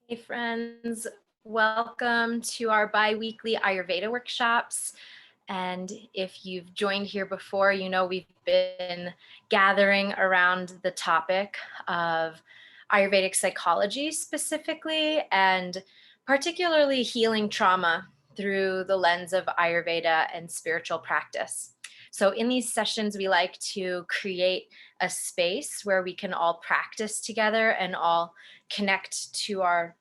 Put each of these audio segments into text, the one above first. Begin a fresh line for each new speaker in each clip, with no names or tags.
Hey friends, welcome to our bi-weekly Ayurveda workshops. And if you've joined here before, you know we've been gathering around the topic of Ayurvedic psychology specifically, and particularly healing trauma through the lens of Ayurveda and spiritual practice. So in these sessions, we like to create a space where we can all practice together and all connect to our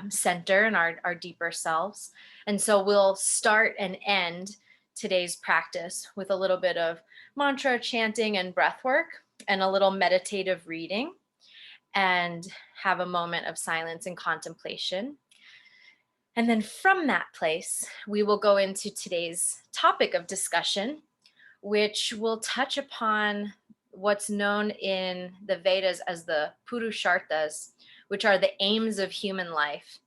center and our deeper selves. And so we'll start and end today's practice with a little bit of mantra chanting and breath work and a little meditative reading and have a moment of silence and contemplation. And then from that place, we will go into today's topic of discussion, which will touch upon what's known in the Vedas as the Purusharthas, which are the aims of human life.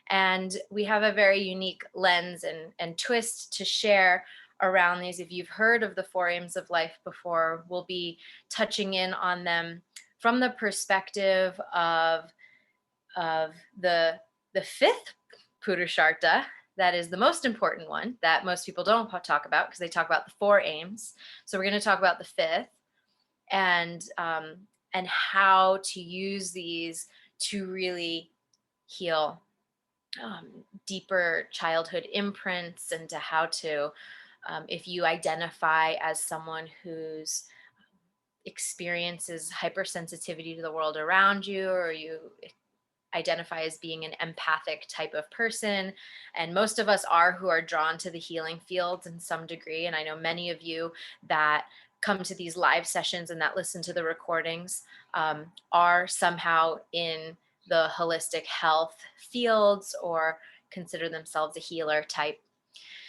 And we have a very unique lens and twist to share around these. If you've heard of the four aims of life before, we'll be touching in on them from the perspective of the fifth Purushartha, that is the most important one that most people don't talk about because they talk about the four aims. So we're going to talk about the fifth and how to use these to really heal deeper childhood imprints, and to how to, if you identify as someone who's experiences hypersensitivity to the world around you, or you identify as being an empathic type of person, and most of us are, who are drawn to the healing fields in some degree. And I know many of you that come to these live sessions and that listen to the recordings are somehow in the holistic health fields or consider themselves a healer type.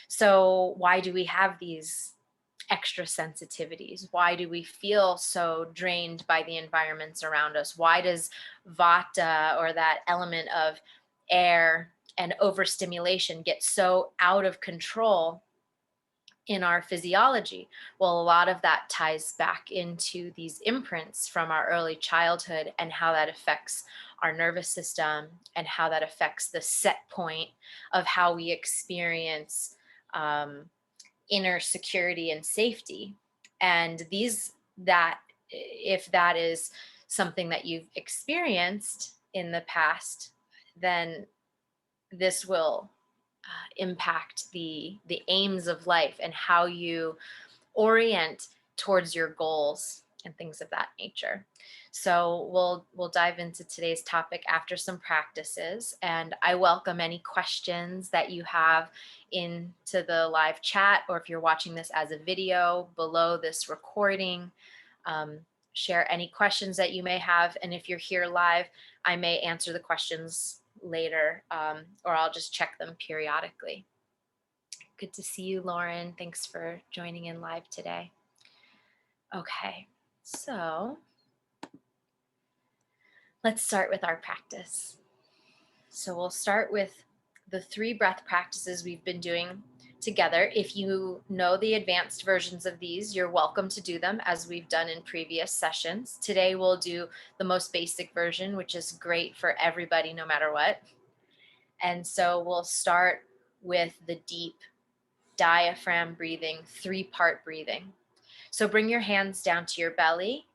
So why do we have these extra sensitivities? Why do we feel so drained by the environments around us? Why does vata, or that element of air and overstimulation, get so out of control in our physiology? Well, a lot of that ties back into these imprints from our early childhood and how that affects our nervous system and how that affects the set point of how we experience inner security and safety. And if that is something that you've experienced in the past, then this will impact the aims of life and how you orient towards your goals and things of that nature. So we'll dive into today's topic after some practices, and I welcome any questions that you have into the live chat, or if you're watching this as a video below this recording, share any questions that you may have. And if you're here live, I may answer the questions later, or I'll just check them periodically. Good to see you, Lauren. Thanks for joining in live today. Okay, so let's start with our practice. So we'll start with the 3 breath practices we've been doing together. If you know the advanced versions of these, you're welcome to do them as we've done in previous sessions. Today we'll do the most basic version, which is great for everybody no matter what. And so we'll start with the deep diaphragm breathing, 3-part breathing. So bring your hands down to your belly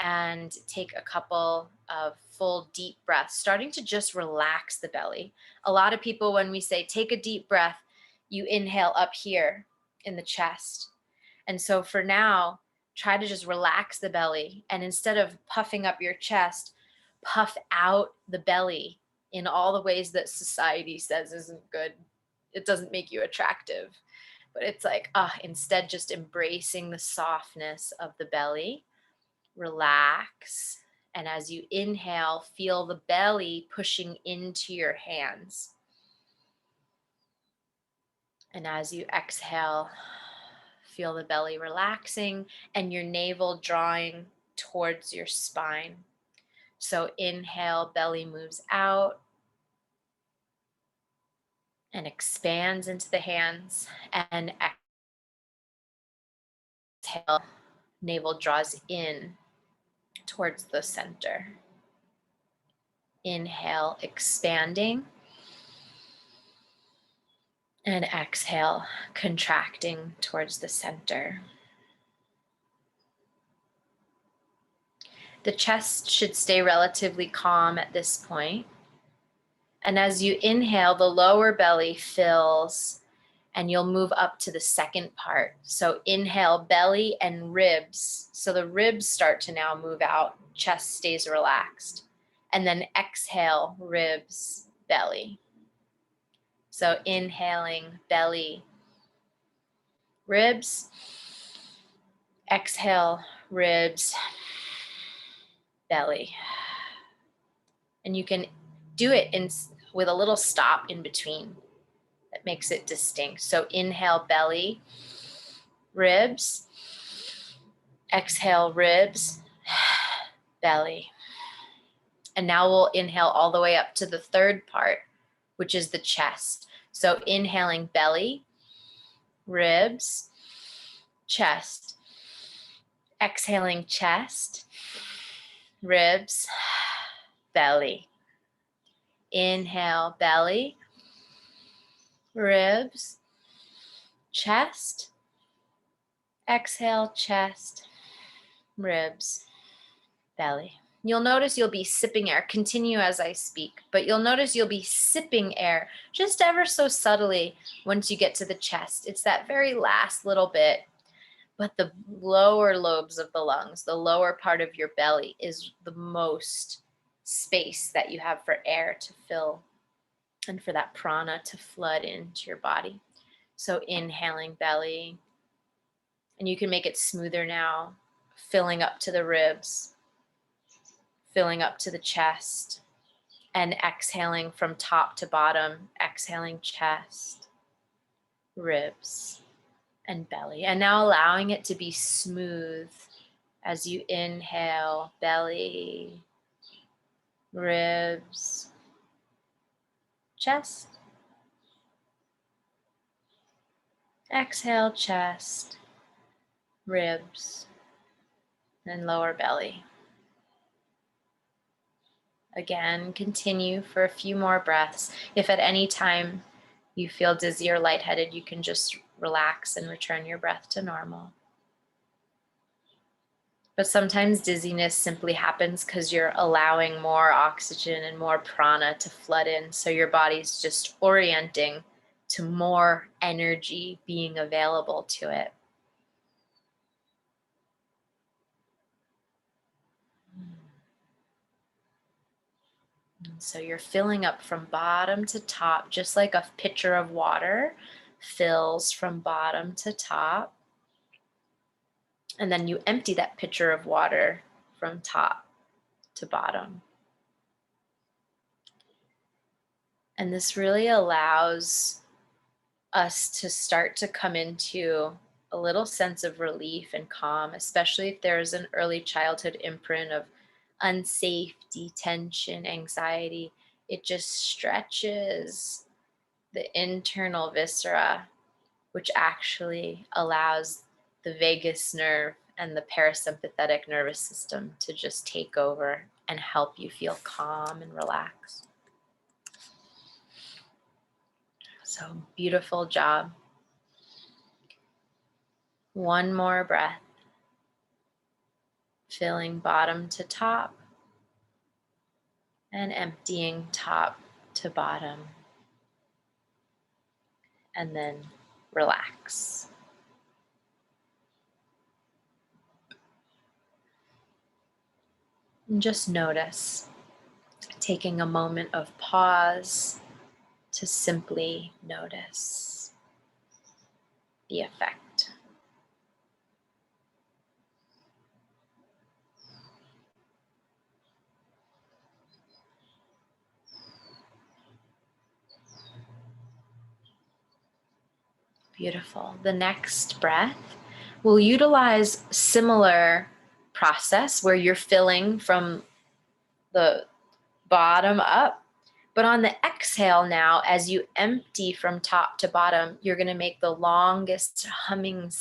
and take a couple of full deep breaths, starting to just relax the belly. A lot of people, when we say take a deep breath, you inhale up here in the chest. And so for now, try to just relax the belly. And instead of puffing up your chest, puff out the belly in all the ways that society says isn't good. It doesn't make you attractive. But it's like, instead, just embracing the softness of the belly. Relax. And as you inhale, feel the belly pushing into your hands. And as you exhale, feel the belly relaxing and your navel drawing towards your spine. So inhale, belly moves out and expands into the hands, and exhale, navel draws in towards the center. Inhale, expanding. And exhale, contracting towards the center. The chest should stay relatively calm at this point. And as you inhale, the lower belly fills and you'll move up to the second part. So inhale, belly and ribs. So the ribs start to now move out, chest stays relaxed. And then exhale, ribs, belly. So inhaling, belly, ribs. Exhale, ribs, belly. And you can do it with a little stop in between that makes it distinct. So inhale, belly, ribs. Exhale, ribs, belly. And now we'll inhale all the way up to the third part, which is the chest. So inhaling, belly, ribs, chest. Exhaling, chest, ribs, belly. Inhale, belly, ribs, chest. Exhale, chest, ribs, belly. You'll notice you'll be sipping air. Continue as I speak, but you'll notice you'll be sipping air just ever so subtly once you get to the chest. It's that very last little bit, but the lower lobes of the lungs, the lower part of your belly is the most space that you have for air to fill and for that prana to flood into your body. So inhaling, belly, and you can make it smoother now, filling up to the ribs, filling up to the chest, and exhaling from top to bottom, exhaling chest, ribs, and belly. And now allowing it to be smooth as you inhale, belly, ribs, chest. Exhale, chest, ribs, and lower belly. Again, continue for a few more breaths. If at any time you feel dizzy or lightheaded, you can just relax and return your breath to normal. But sometimes dizziness simply happens because you're allowing more oxygen and more prana to flood in. So your body's just orienting to more energy being available to it. And so you're filling up from bottom to top, just like a pitcher of water fills from bottom to top. And then you empty that pitcher of water from top to bottom. And this really allows us to start to come into a little sense of relief and calm, especially if there's an early childhood imprint of unsafety, tension, anxiety. It just stretches the internal viscera, which actually allows the vagus nerve and the parasympathetic nervous system to just take over and help you feel calm and relaxed. So beautiful job. One more breath. Filling bottom to top and emptying top to bottom. And then relax. And just notice, taking a moment of pause to simply notice the effect. Beautiful. The next breath, we'll utilize similar process where you're filling from the bottom up. But on the exhale now, as you empty from top to bottom, you're going to make the longest humming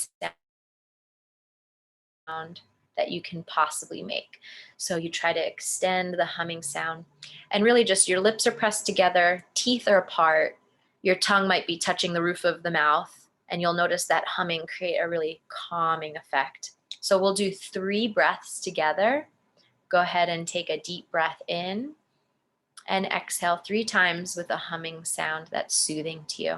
sound that you can possibly make. So you try to extend the humming sound. And really just your lips are pressed together, teeth are apart, your tongue might be touching the roof of the mouth, and you'll notice that humming create a really calming effect. So we'll do 3 breaths together. Go ahead and take a deep breath in and exhale 3 times with a humming sound that's soothing to you.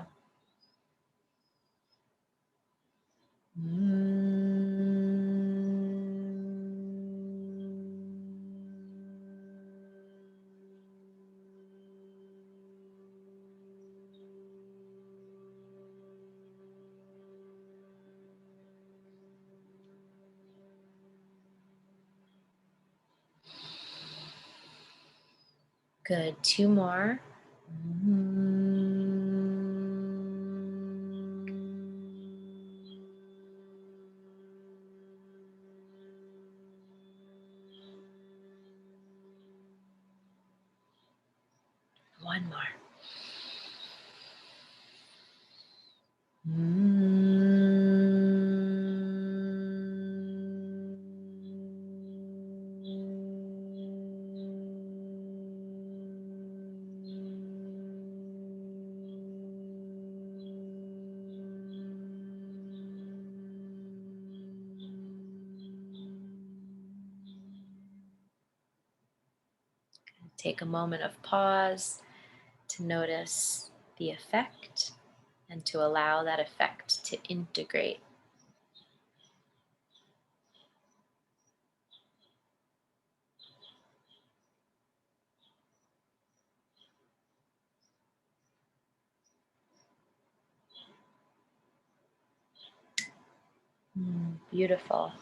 Good. 2 more. One more. Take a moment of pause to notice the effect and to allow that effect to integrate. Beautiful.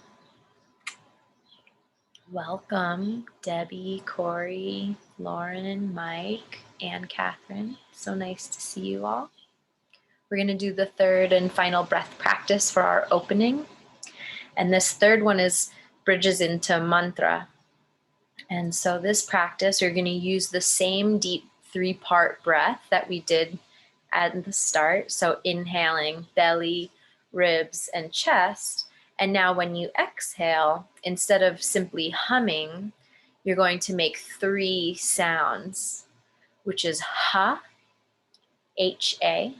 Welcome, Debbie, Corey, Lauren, Mike, and Catherine. So nice to see you all. We're going to do the 3rd and final breath practice for our opening. And this 3rd one bridges into mantra. And so this practice, you're going to use the same deep 3-part breath that we did at the start. So inhaling belly, ribs, and chest. And now when you exhale, instead of simply humming, you're going to make 3 sounds, which is ha, H-A.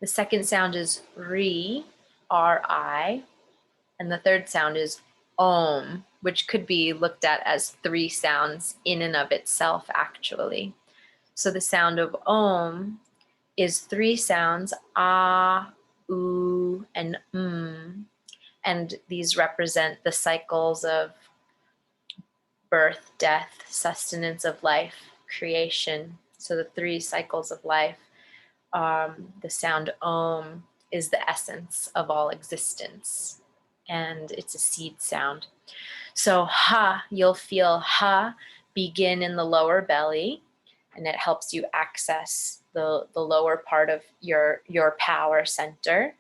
The second sound is ri, R-I. And the 3rd sound is om, which could be looked at as 3 sounds in and of itself, actually. So the sound of om is 3 sounds, ah, oo, and and these represent the cycles of birth, death, sustenance of life, creation. So the 3 cycles of life. The sound om is the essence of all existence, and it's a seed sound. So ha, you'll feel ha begin in the lower belly, and it helps you access the lower part of your power center,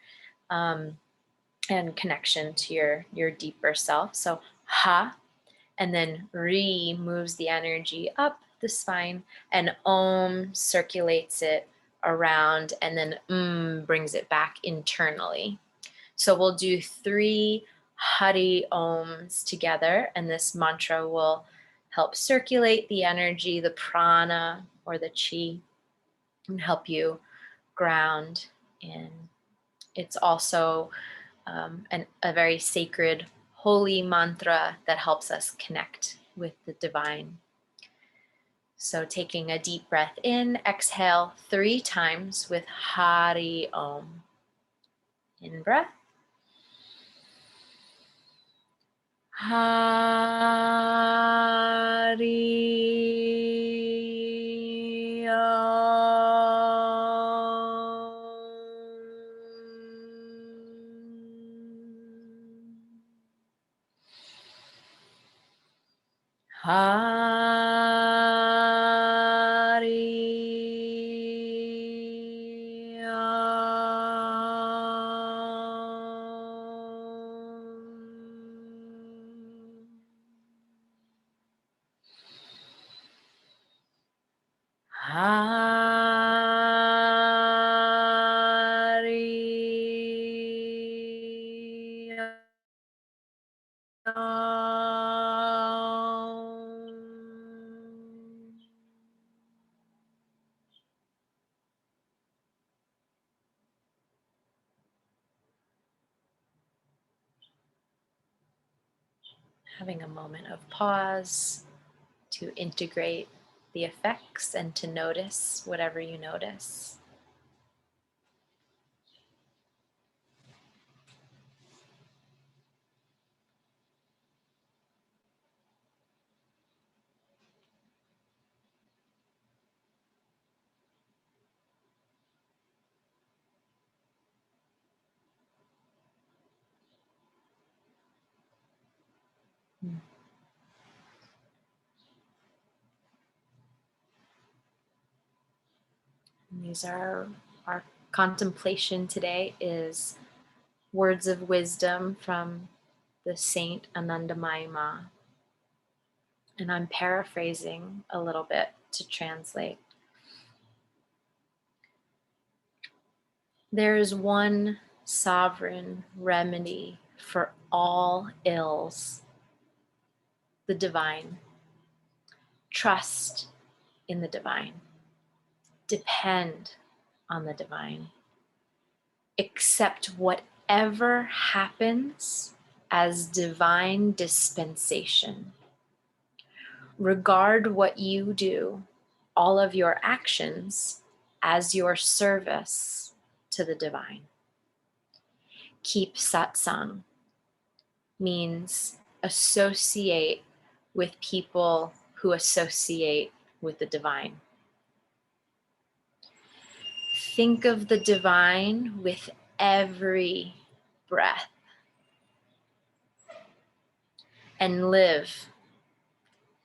and connection to your deeper self. So ha, and then ri moves the energy up the spine, and om circulates it around, and then brings it back internally. So we'll do 3 Hari Oms together, and this mantra will help circulate the energy, the prana or the chi, and help you ground in. It's also a very sacred, holy mantra that helps us connect with the divine. So taking a deep breath in, exhale 3 times with Hari Om. In breath. Hari Hari Having a moment of pause to integrate the effects and to notice whatever you notice. Mm. And these are our contemplation today is words of wisdom from the Saint Anandamayi Ma. And I'm paraphrasing a little bit to translate. There is one sovereign remedy for all ills, the divine. Trust in the divine. Depend on the divine. Accept whatever happens as divine dispensation. Regard what you do, all of your actions, as your service to the divine. Keep satsang means associate with people who associate with the divine. Think of the divine with every breath and live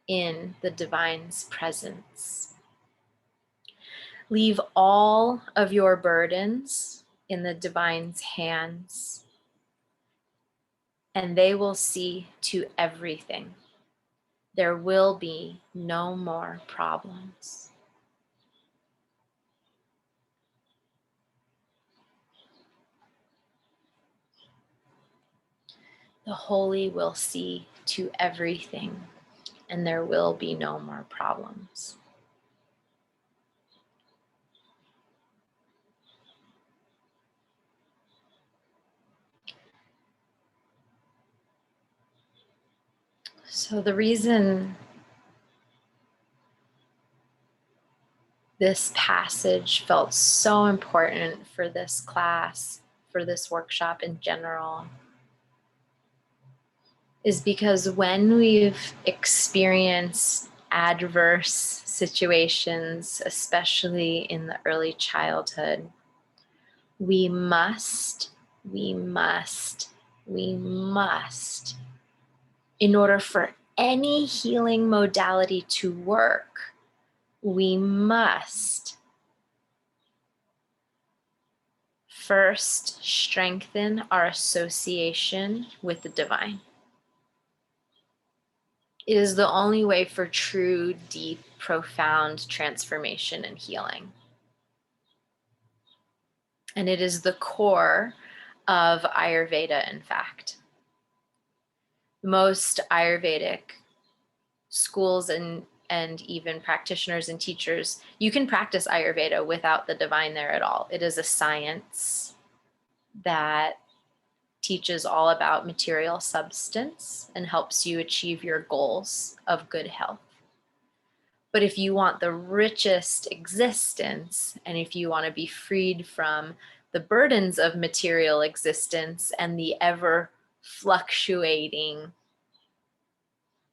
in the divine's presence. Leave all of your burdens in the divine's hands, and they will see to everything. There will be no more problems. The holy will see to everything, and there will be no more problems. So the reason this passage felt so important for this class, for this workshop in general, is because when we've experienced adverse situations, especially in the early childhood, we must, in order for any healing modality to work, we must first strengthen our association with the divine. It is the only way for true, deep, profound transformation and healing. And it is the core of Ayurveda, in fact. Most Ayurvedic schools and even practitioners and teachers, you can practice Ayurveda without the divine there at all. It is a science that teaches all about material substance and helps you achieve your goals of good health. But if you want the richest existence, and if you want to be freed from the burdens of material existence and the ever fluctuating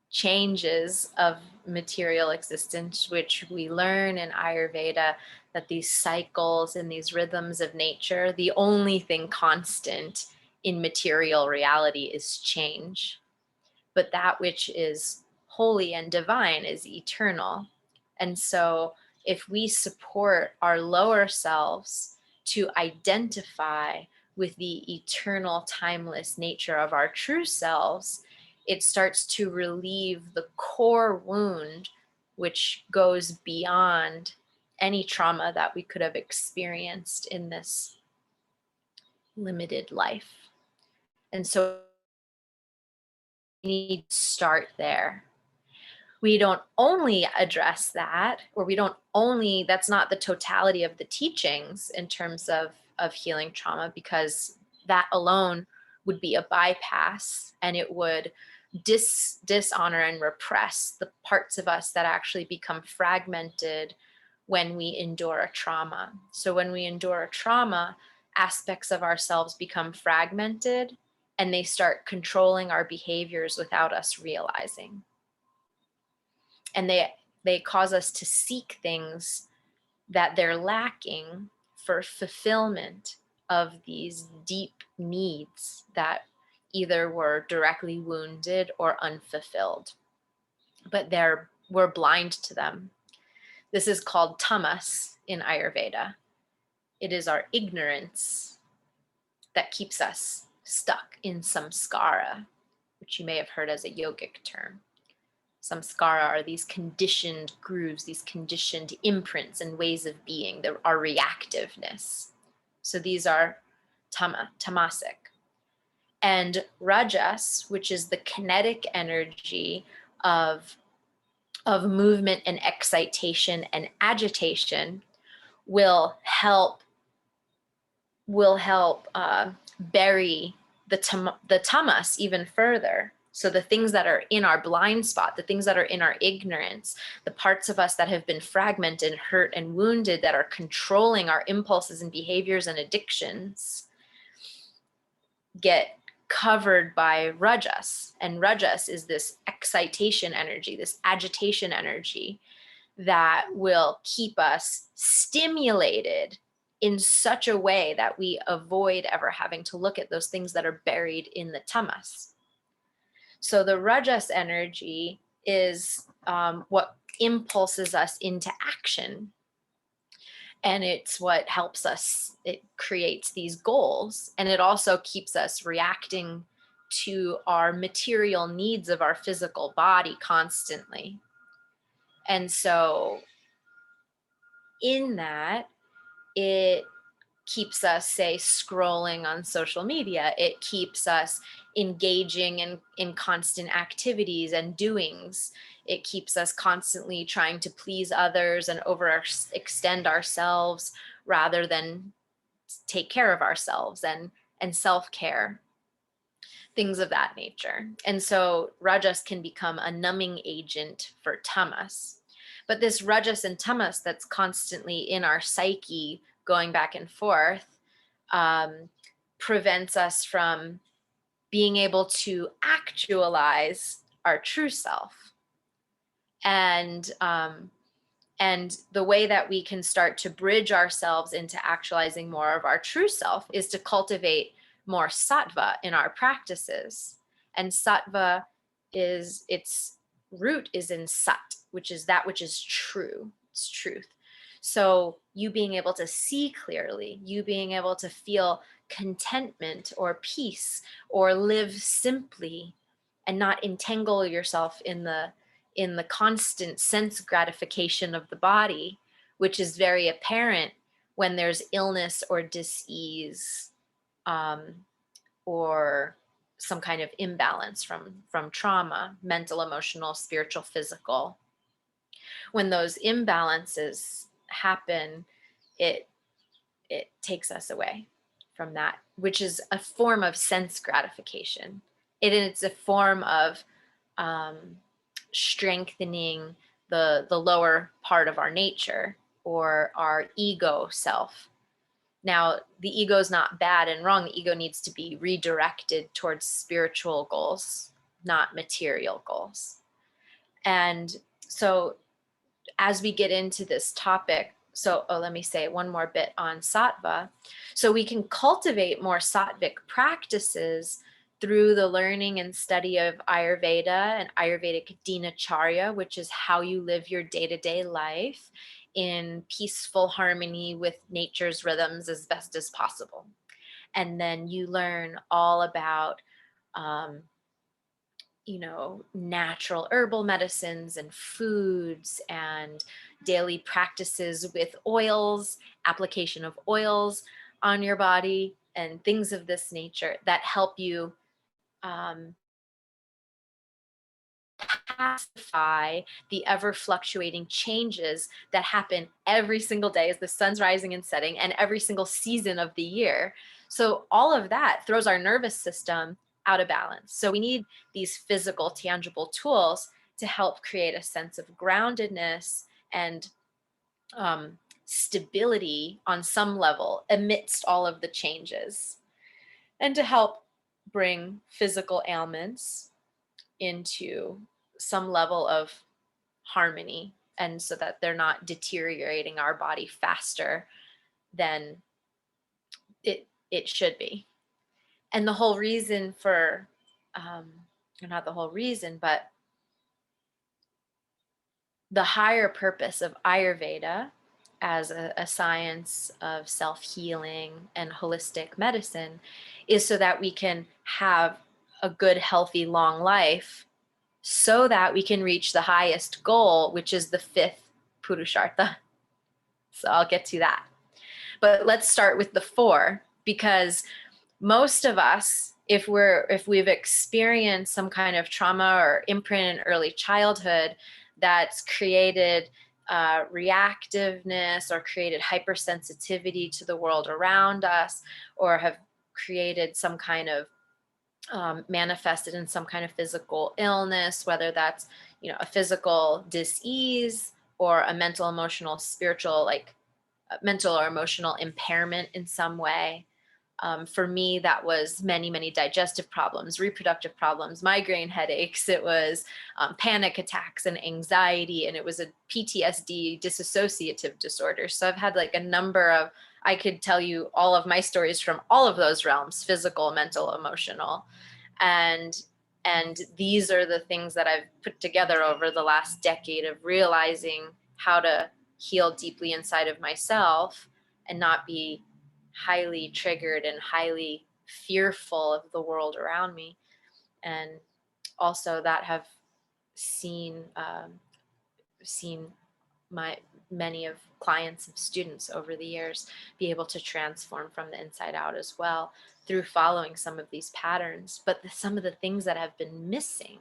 changes of material existence, which we learn in Ayurveda, that these cycles and these rhythms of nature, the only thing constant in material reality is change. But that which is holy and divine is eternal. And so if we support our lower selves to identify with the eternal, timeless nature of our true selves, it starts to relieve the core wound, which goes beyond any trauma that we could have experienced in this limited life. And so we need to start there. We don't only address that, or that's not the totality of the teachings in terms of healing trauma, because that alone would be a bypass and it would dishonor and repress the parts of us that actually become fragmented when we endure a trauma. So when we endure a trauma, aspects of ourselves become fragmented and they start controlling our behaviors without us realizing. And they cause us to seek things that they're lacking for fulfillment of these deep needs that either were directly wounded or unfulfilled, but we're blind to them. This is called tamas in Ayurveda. It is our ignorance that keeps us stuck in samskara, which you may have heard as a yogic term. Samskara are these conditioned grooves, these conditioned imprints and ways of being, our reactiveness. So these are tamasic. And rajas, which is the kinetic energy of movement and excitation and agitation, will help bury the tamas even further. So the things that are in our blind spot, the things that are in our ignorance, the parts of us that have been fragmented, hurt, and wounded that are controlling our impulses and behaviors and addictions, get covered by rajas. And rajas is this excitation energy, this agitation energy that will keep us stimulated in such a way that we avoid ever having to look at those things that are buried in the tamas. So the rajas energy is what impulses us into action. And it's what helps us, it creates these goals. And it also keeps us reacting to our material needs of our physical body constantly. And so in that, it keeps us, say, scrolling on social media. It keeps us engaging in constant activities and doings. It keeps us constantly trying to please others and overextend ourselves rather than take care of ourselves and self-care, things of that nature. And so rajas can become a numbing agent for tamas. But this rajas and tamas that's constantly in our psyche going back and forth prevents us from being able to actualize our true self. And the way that we can start to bridge ourselves into actualizing more of our true self is to cultivate more sattva in our practices. And sattva its root is in sat, which is that which is true. It's truth. So you being able to see clearly, you being able to feel contentment or peace or live simply and not entangle yourself in the constant sense gratification of the body, which is very apparent when there's illness or dis-ease or some kind of imbalance from trauma, mental, emotional, spiritual, physical. When those imbalances happen, it takes us away from that, which is a form of sense gratification. It's a form of strengthening the lower part of our nature or our ego self. Now, the ego is not bad and wrong. The ego needs to be redirected towards spiritual goals, not material goals. And so as we get into this topic, let me say one more bit on sattva. So we can cultivate more sattvic practices through the learning and study of Ayurveda and Ayurvedic dinacharya, which is how you live your day-to-day life in peaceful harmony with nature's rhythms as best as possible. And then you learn all about natural herbal medicines and foods and daily practices with oils, application of oils on your body and things of this nature that help you pacify the ever fluctuating changes that happen every single day as the sun's rising and setting and every single season of the year. So all of that throws our nervous system out of balance. So we need these physical, tangible tools to help create a sense of groundedness and stability on some level amidst all of the changes, and to help bring physical ailments into some level of harmony, and so that they're not deteriorating our body faster than it should be. And the whole reason for, not the whole reason, but the higher purpose of Ayurveda as a science of self-healing and holistic medicine is so that we can have a good, healthy, long life, so that we can reach the highest goal, which is the fifth Purushartha. So I'll get to that. But let's start with the four, because most of us, if we've experienced some kind of trauma or imprint in early childhood that's created reactiveness or created hypersensitivity to the world around us, or have created some kind of manifested in some kind of physical illness, whether that's, a physical disease or a mental, emotional, spiritual, like mental or emotional impairment in some way. For me, that was many, many digestive problems, reproductive problems, migraine headaches. It was panic attacks and anxiety, and it was a PTSD, dissociative disorder. So I've had like a number of, I could tell you all of my stories from all of those realms: physical, mental, emotional. And these are the things that I've put together over the last decade of realizing how to heal deeply inside of myself and not be highly triggered and highly fearful of the world around me. And also that have seen my many of clients and students over the years be able to transform from the inside out as well, through following some of these patterns. But some of the things that have been missing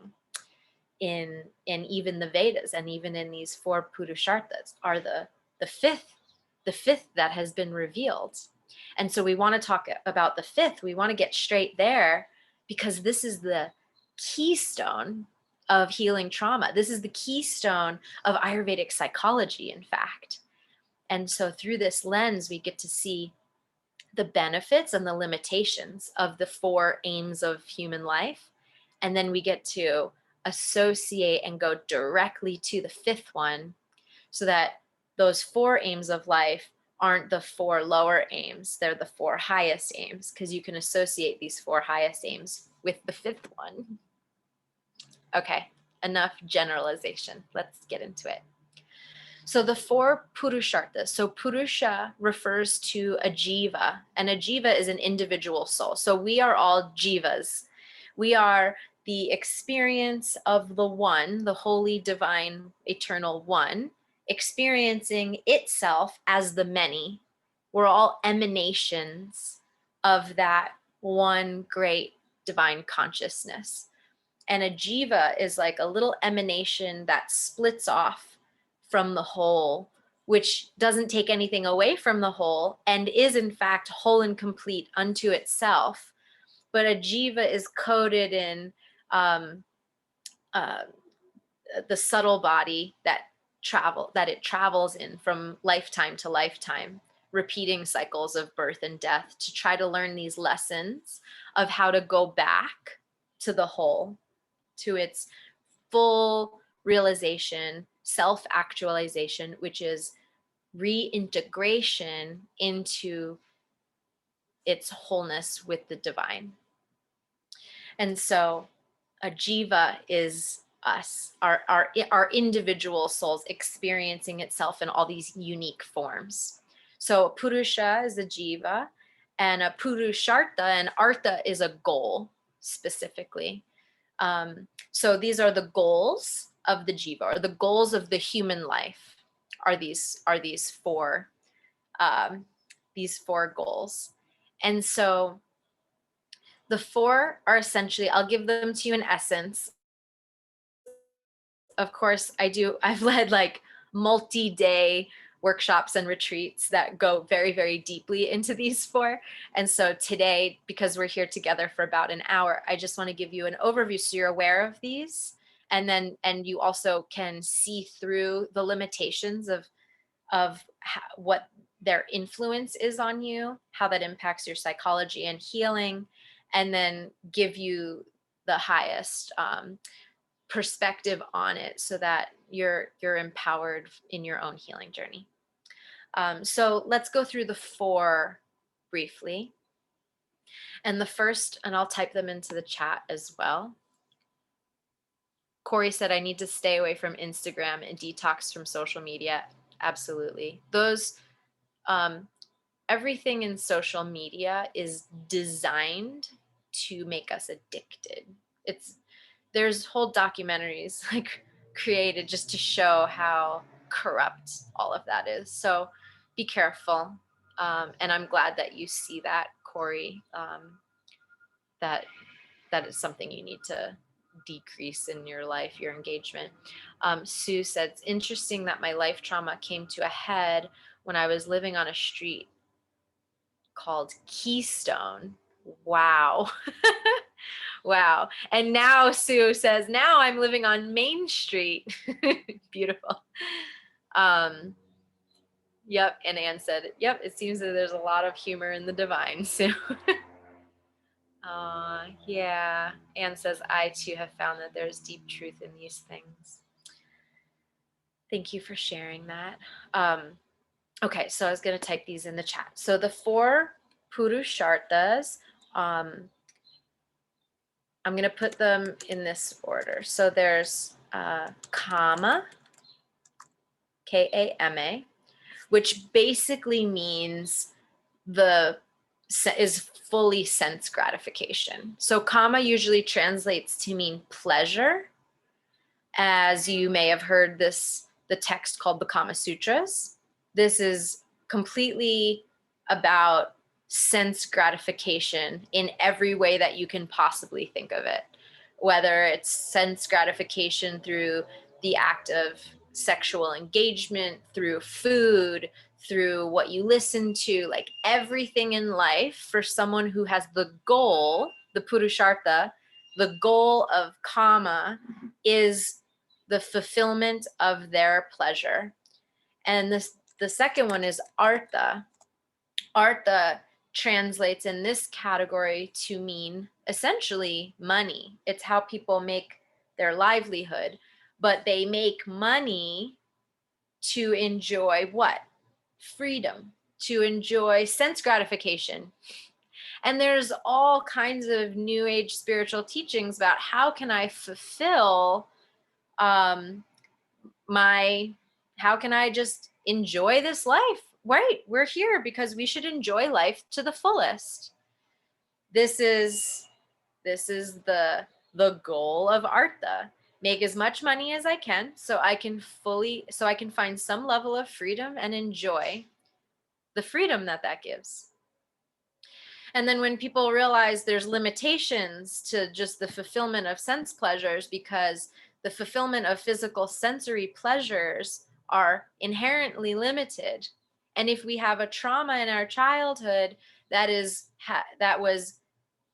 in even the Vedas and even in these four Purusharthas are the fifth that has been revealed. And so we want to talk about the fifth. We want to get straight there, because this is the keystone of healing trauma. This is the keystone of Ayurvedic psychology, in fact. And so through this lens, we get to see the benefits and the limitations of the four aims of human life. And then we get to associate and go directly to the fifth one, so that those four aims of life aren't the four lower aims, they're the four highest aims, because you can associate these four highest aims with the fifth one. Okay, enough generalization. Let's get into it. So the four Purusharthas. So Purusha refers to a jiva, and a jiva is an individual soul. So we are all jivas. We are the experience of the one, the holy, divine, eternal one, experiencing itself as the many. We're all emanations of that one great divine consciousness. And a jiva is like a little emanation that splits off from the whole, which doesn't take anything away from the whole and is in fact whole and complete unto itself. But a jiva is coded in the subtle body that it travels in from lifetime to lifetime, repeating cycles of birth and death, to try to learn these lessons of how to go back to the whole, to its full realization, self-actualization, which is reintegration into its wholeness with the divine. And so a jiva is us, our individual souls experiencing itself in all these unique forms. So Purusha is a jiva, and a Purushartha, and Artha is a goal specifically. So these are the goals of the jiva, or the goals of the human life are these four goals. And so the four are essentially, I'll give them to you in essence. Of course, I've led like multi-day workshops and retreats that go very, very deeply into these four. And so today, because we're here together for about an hour, I just want to give you an overview so you're aware of these. And you also can see through the limitations of what their influence is on you, how that impacts your psychology and healing, and then give you the highest perspective on it so that you're empowered in your own healing journey. So let's go through the four briefly. And the first, and I'll type them into the chat as well. Corey said, I need to stay away from Instagram and detox from social media. Absolutely. Those, everything in social media is designed to make us addicted. There's whole documentaries like created just to show how corrupt all of that is. So be careful. And I'm glad that you see that, Corey, that is something you need to decrease in your life, your engagement. Sue said, it's interesting that my life trauma came to a head when I was living on a street called Keystone. Wow. Wow. And now Sue says, now I'm living on Main Street. Beautiful. Yep. And Anne said, yep, it seems that there's a lot of humor in the divine, Sue. Yeah. Anne says, I too have found that there's deep truth in these things. Thank you for sharing that. Okay, so I was going to type these in the chat. So the four Purusharthas, I'm going to put them in this order. So there's Kama, Kama, which basically means is fully sense gratification. So Kama usually translates to mean pleasure, as you may have heard the text called the Kama Sutras. This is completely about sense gratification in every way that you can possibly think of it, whether it's sense gratification through the act of sexual engagement, through food, through what you listen to, like everything in life for someone who has the goal, the Purushartha, the goal of Kama is the fulfillment of their pleasure. And the second one is Artha. Artha translates in this category to mean essentially money. It's how people make their livelihood, but they make money to enjoy what? Freedom, to enjoy sense gratification. And there's all kinds of new age spiritual teachings about how can I fulfill how can I just enjoy this life? Right, we're here because we should enjoy life to the fullest. This is the goal of Artha. Make as much money as I can so I can find some level of freedom and enjoy the freedom that gives. And then when people realize there's limitations to just the fulfillment of sense pleasures, because the fulfillment of physical sensory pleasures are inherently limited. And if we have a trauma in our childhood that was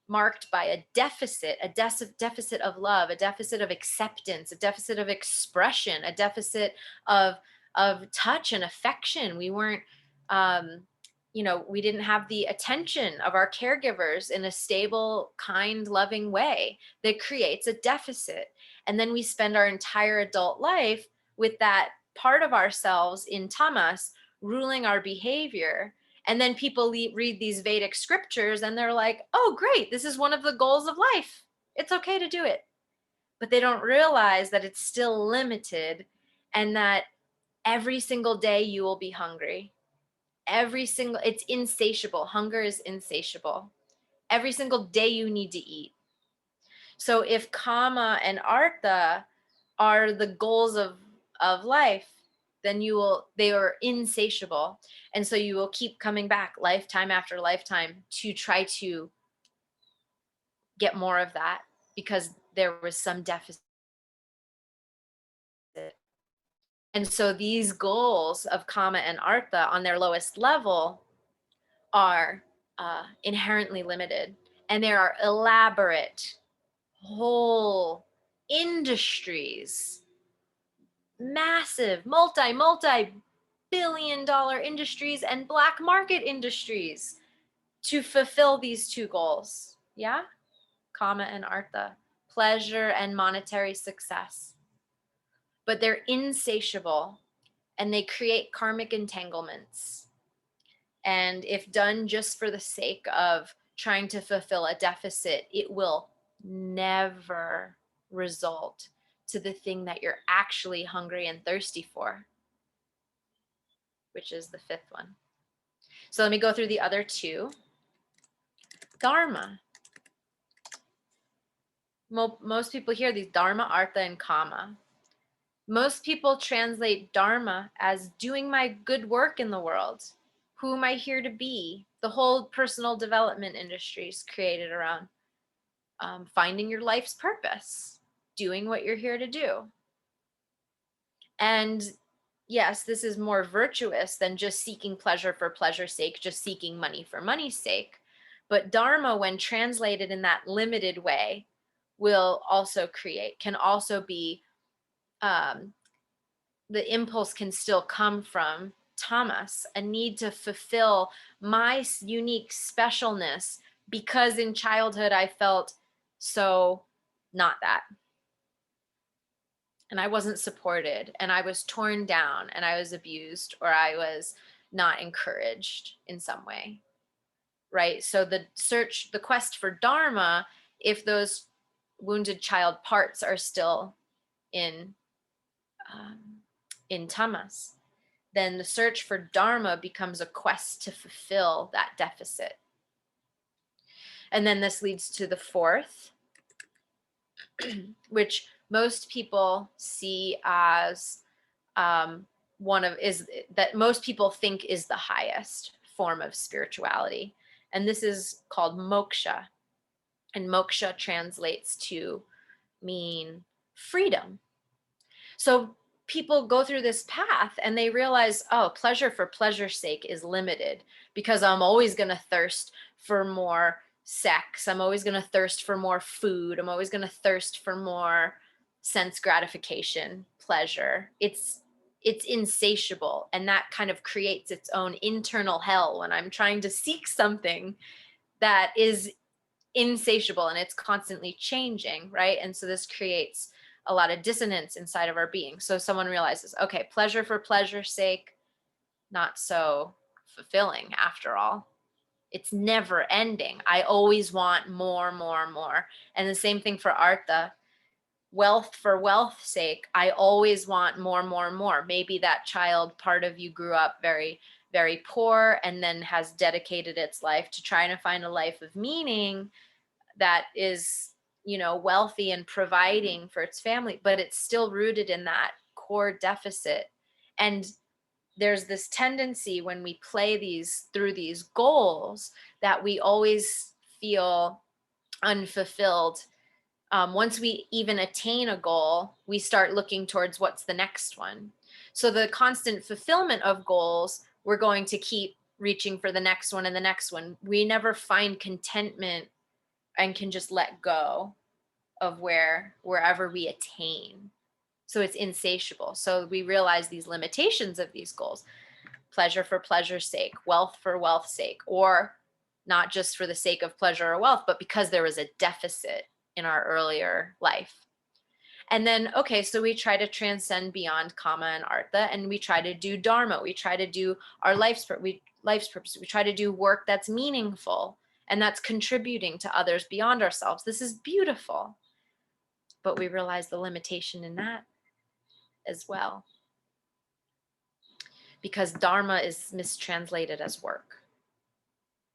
marked by a deficit of love, a deficit of acceptance, a deficit of expression, a deficit of touch and affection, we weren't we didn't have the attention of our caregivers in a stable, kind, loving way, that creates a deficit. And then we spend our entire adult life with that part of ourselves in tamas ruling our behavior. And then people read these Vedic scriptures and they're like, oh, great, this is one of the goals of life. It's okay to do it. But they don't realize that it's still limited and that every single day you will be hungry. It's insatiable. Hunger is insatiable. Every single day you need to eat. So if Kama and Artha are the goals of life, then they are insatiable. And so you will keep coming back lifetime after lifetime to try to get more of that because there was some deficit. And so these goals of kama and artha on their lowest level are inherently limited. And there are elaborate whole industries, massive multi-billion-dollar industries and black market industries to fulfill these two goals. Yeah? Kama and artha, pleasure and monetary success. But they're insatiable and they create karmic entanglements. And if done just for the sake of trying to fulfill a deficit, it will never result to the thing that you're actually hungry and thirsty for, which is the fifth one. So let me go through the other two. Dharma. Most people hear these dharma, artha, and kama. Most people translate dharma as doing my good work in the world. Who am I here to be? The whole personal development industry is created around finding your life's purpose, doing what you're here to do. And yes, this is more virtuous than just seeking pleasure for pleasure's sake, just seeking money for money's sake. But dharma, when translated in that limited way, can also be, the impulse can still come from tamas, a need to fulfill my unique specialness because in childhood I felt so not that. And I wasn't supported, and I was torn down, and I was abused, or I was not encouraged in some way, right? So the quest for dharma, if those wounded child parts are still in tamas, then the search for dharma becomes a quest to fulfill that deficit. And then this leads to the fourth, which most people see as most people think is the highest form of spirituality. And this is called moksha. And moksha translates to mean freedom. So people go through this path and they realize, oh, pleasure for pleasure's sake is limited because I'm always going to thirst for more sex. I'm always going to thirst for more food. I'm always going to thirst for more sense gratification, pleasure. It's insatiable, and that kind of creates its own internal hell when I'm trying to seek something that is insatiable and it's constantly changing, right? And so this creates a lot of dissonance inside of our being. So someone realizes, okay, pleasure for pleasure's sake, not so fulfilling after all. It's never ending. I always want more, more, more. And the same thing for artha. Wealth for wealth's sake, I always want more, more, more. Maybe that child part of you grew up very, very poor and then has dedicated its life to trying to find a life of meaning that is, wealthy and providing for its family, but it's still rooted in that core deficit. And there's this tendency when we play through these goals that we always feel unfulfilled. Once we even attain a goal, we start looking towards what's the next one. So the constant fulfillment of goals, we're going to keep reaching for the next one and the next one. We never find contentment and can just let go of wherever we attain. So it's insatiable. So we realize these limitations of these goals. Pleasure for pleasure's sake, wealth for wealth's sake, or not just for the sake of pleasure or wealth, but because there was a deficit in our earlier life. And then, okay, so we try to transcend beyond kama and artha, and we try to do dharma. We try to do our life's purpose. We try to do work that's meaningful and that's contributing to others beyond ourselves. This is beautiful. But we realize the limitation in that as well. Because dharma is mistranslated as work.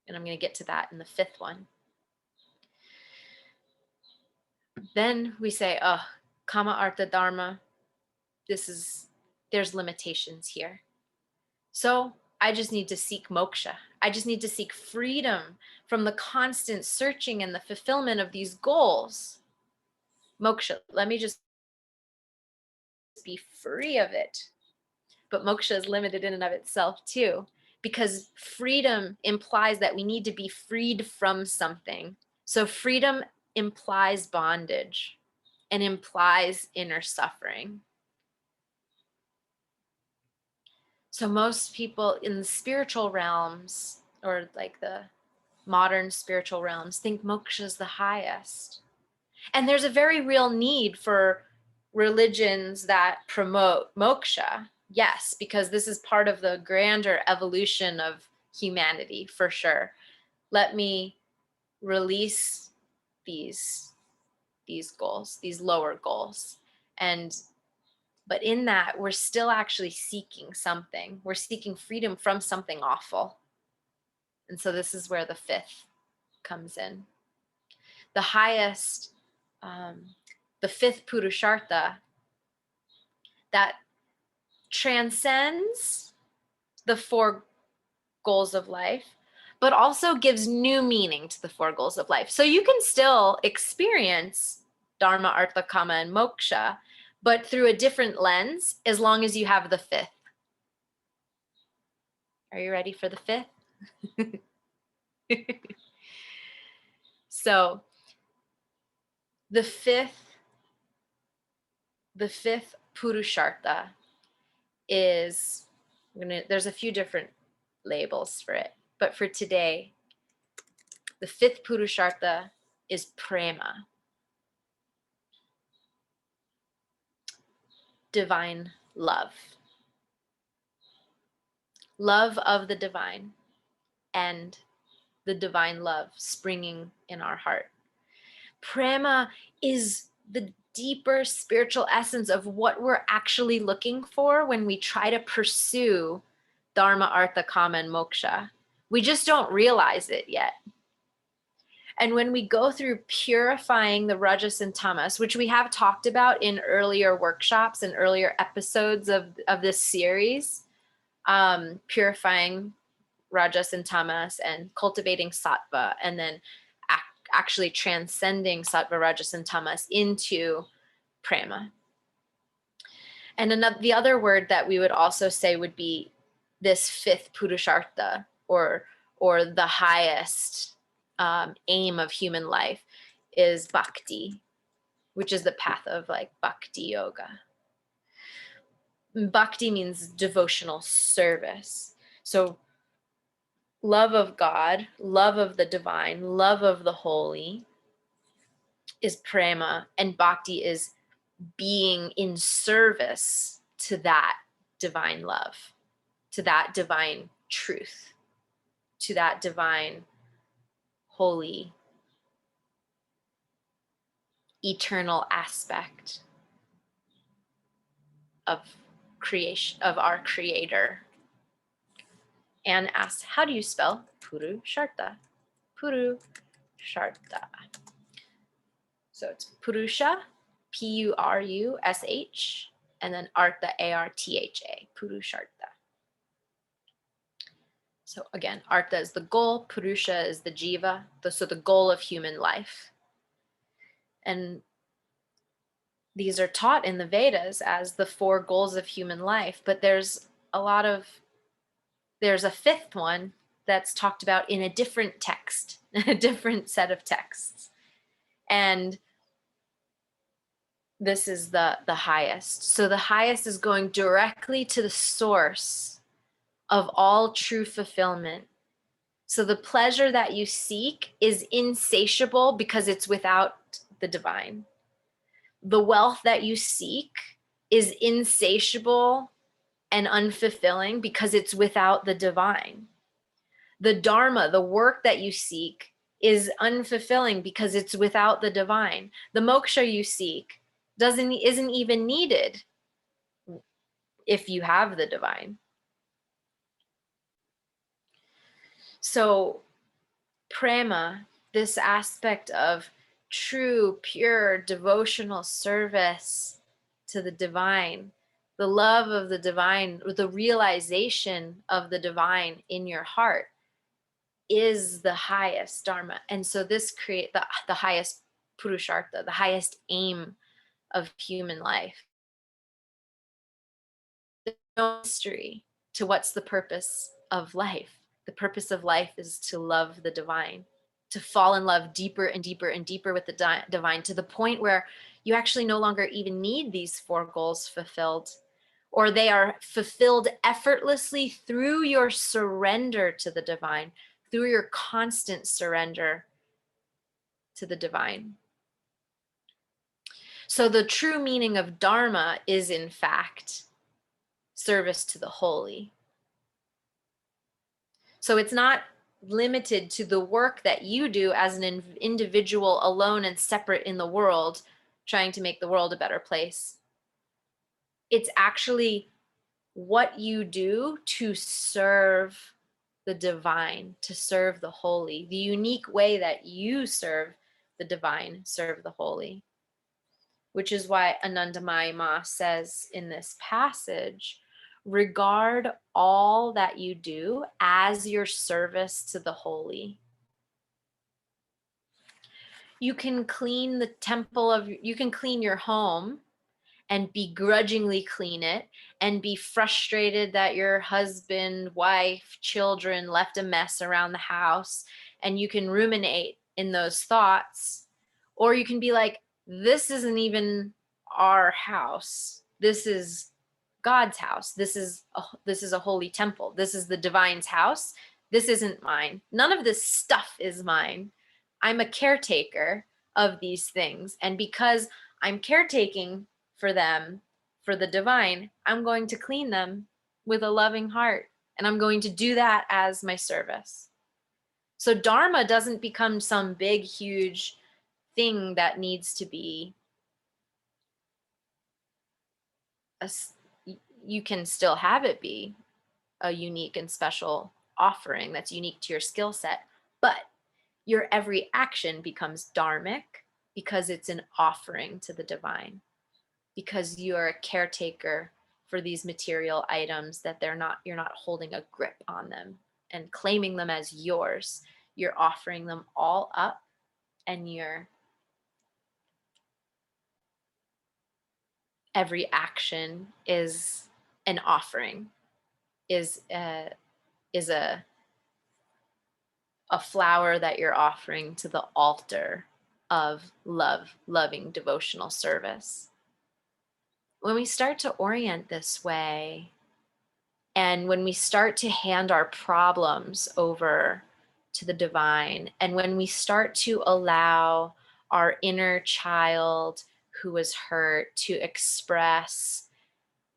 And I'm going to get to that in the fifth one. Then we say, oh, kama, artha, dharma, there's limitations here. So I just need to seek moksha. I just need to seek freedom from the constant searching and the fulfillment of these goals. Moksha, let me just be free of it. but moksha is limited in and of itself too, because freedom implies that we need to be freed from something. So freedom implies bondage and implies inner suffering. So most people in the spiritual realms, or like the modern spiritual realms, think moksha is the highest. And there's a very real need for religions that promote moksha. Yes, because this is part of the grander evolution of humanity, for sure. Let me release these goals, these lower goals. But in that, we're still actually seeking something. We're seeking freedom from something awful. And so this is where the fifth comes in. The highest, the fifth Purushartha, that transcends the four goals of life, but also gives new meaning to the four goals of life. So you can still experience Dharma, Artha, Kama, and Moksha, but through a different lens, as long as you have the fifth. Are you ready for the fifth? So the fifth Purushartha is, there's a few different labels for it, but for today, the fifth Purushartha is prema, divine love. Love of the divine and the divine love springing in our heart. Prema is the deeper spiritual essence of what we're actually looking for when we try to pursue Dharma, Artha, Kama, and Moksha. We just don't realize it yet. And when we go through purifying the Rajas and Tamas, which we have talked about in earlier workshops and earlier episodes of this series, purifying Rajas and Tamas and cultivating Sattva, and then actually transcending Sattva, Rajas, and Tamas into Prema. And the other word that we would also say would be this fifth Purushartha, or the highest aim of human life, is bhakti, which is the path of like bhakti yoga. Bhakti means devotional service. So love of God, love of the divine, love of the holy is prema, and bhakti is being in service to that divine love, to that divine truth, to that divine, holy, eternal aspect of creation, of our creator. Anne asks, how do you spell Purushartha? Purushartha. So it's Purusha, P-U-R-U-S-H, and then Artha, A-R-T-H-A, Purushartha. So again, Artha is the goal, Purusha is the jiva, so the goal of human life. And these are taught in the Vedas as the four goals of human life, but there's a fifth one that's talked about in a different text, a different set of texts. And this is the highest. So the highest is going directly to the source of all true fulfillment. So the pleasure that you seek is insatiable because it's without the divine. The wealth that you seek is insatiable and unfulfilling because it's without the divine. The dharma, the work that you seek, is unfulfilling because it's without the divine. The moksha you seek isn't even needed if you have the divine. So prema, this aspect of true, pure, devotional service to the divine, the love of the divine, the realization of the divine in your heart, is the highest dharma. And so this creates the highest purushartha, the highest aim of human life. no mystery to what's the purpose of life. The purpose of life is to love the divine, to fall in love deeper and deeper and deeper with the divine, to the point where you actually no longer even need these four goals fulfilled, or they are fulfilled effortlessly through your surrender to the divine, through your constant surrender to the divine. So the true meaning of Dharma is, in fact, service to the holy. So it's not limited to the work that you do as an individual alone and separate in the world, trying to make the world a better place. It's actually what you do to serve the divine, to serve the holy, the unique way that you serve the divine, serve the holy. Which is why Anandamayi Ma says in this passage, regard all that you do as your service to the holy. You can clean you can clean your home and begrudgingly clean it and be frustrated that your husband, wife, children left a mess around the house, and you can ruminate in those thoughts. Or you can be like, this isn't even our house. This is God's house. This is a holy temple. This is the divine's house. This isn't mine. None of this stuff is mine. I'm a caretaker of these things. And because I'm caretaking for them, for the divine, I'm going to clean them with a loving heart. And I'm going to do that as my service. So Dharma doesn't become some big, huge thing that needs to be you can still have it be a unique and special offering that's unique to your skill set, but your every action becomes dharmic because it's an offering to the divine, because you're a caretaker for these material items that you're not holding a grip on them and claiming them as yours. You're offering them all up, and every action is an offering, is a flower that you're offering to the altar of loving devotional service. When we start to orient this way, and when we start to hand our problems over to the divine, and when we start to allow our inner child who was hurt to express,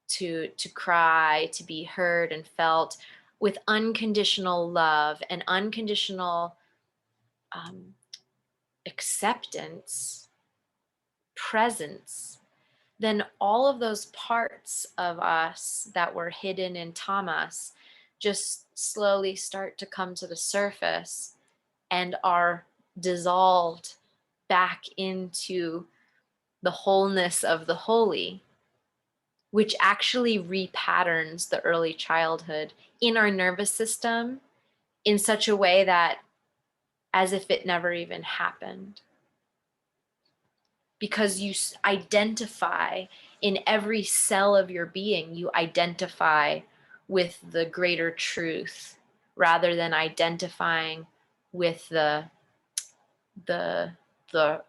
to cry, to be heard and felt with unconditional love and unconditional acceptance, presence, then all of those parts of us that were hidden in tamas just slowly start to come to the surface and are dissolved back into the wholeness of the holy, which actually repatterns the early childhood in our nervous system in such a way that as if it never even happened. Because you identify in every cell of your being, you identify with the greater truth rather than identifying with the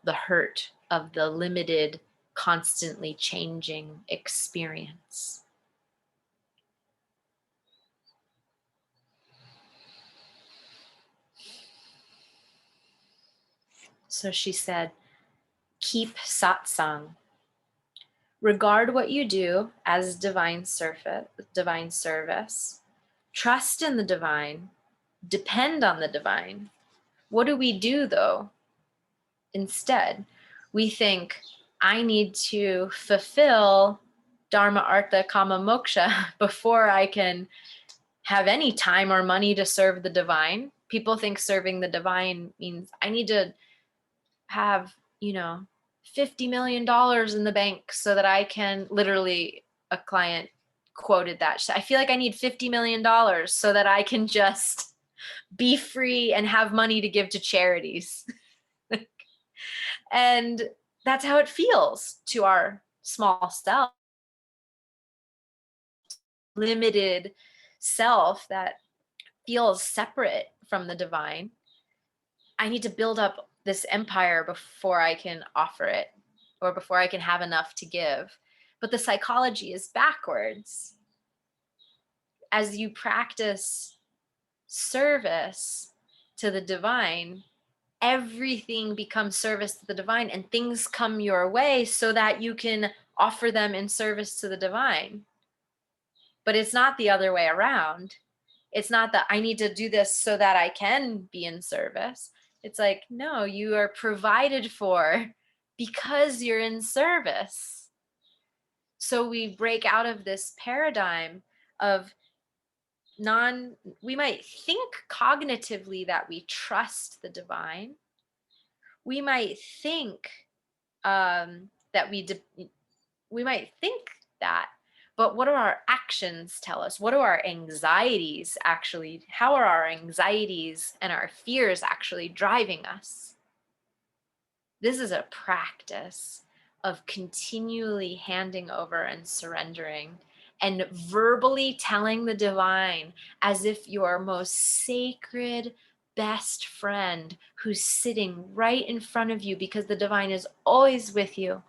hurt of the limited, constantly changing experience. So she said, keep satsang. Regard what you do as divine service. Trust in the divine. Depend on the divine. What do we do though? Instead, we think, I need to fulfill Dharma, Artha, Kama, Moksha before I can have any time or money to serve the divine. People think serving the divine means I need to have, $50 million in the bank so that I can, literally, a client quoted that. I feel like I need $50 million so that I can just be free and have money to give to charities. And that's how it feels to our small self. limited self that feels separate from the divine. I need to build up this empire before I can offer it, or before I can have enough to give. But the psychology is backwards. As you practice service to the divine, everything becomes service to the divine, and things come your way so that you can offer them in service to the divine. But it's not the other way around. It's not that I need to do this so that I can be in service. It's like, no, you are provided for because you're in service. So we break out of this paradigm of we might think cognitively that we trust the divine. We might think that we might think that, but what do our actions tell us? What do our anxieties actually, how are our anxieties and our fears actually driving us? This is a practice of continually handing over and surrendering and verbally telling the divine as if your most sacred best friend who's sitting right in front of you, because the divine is always with you,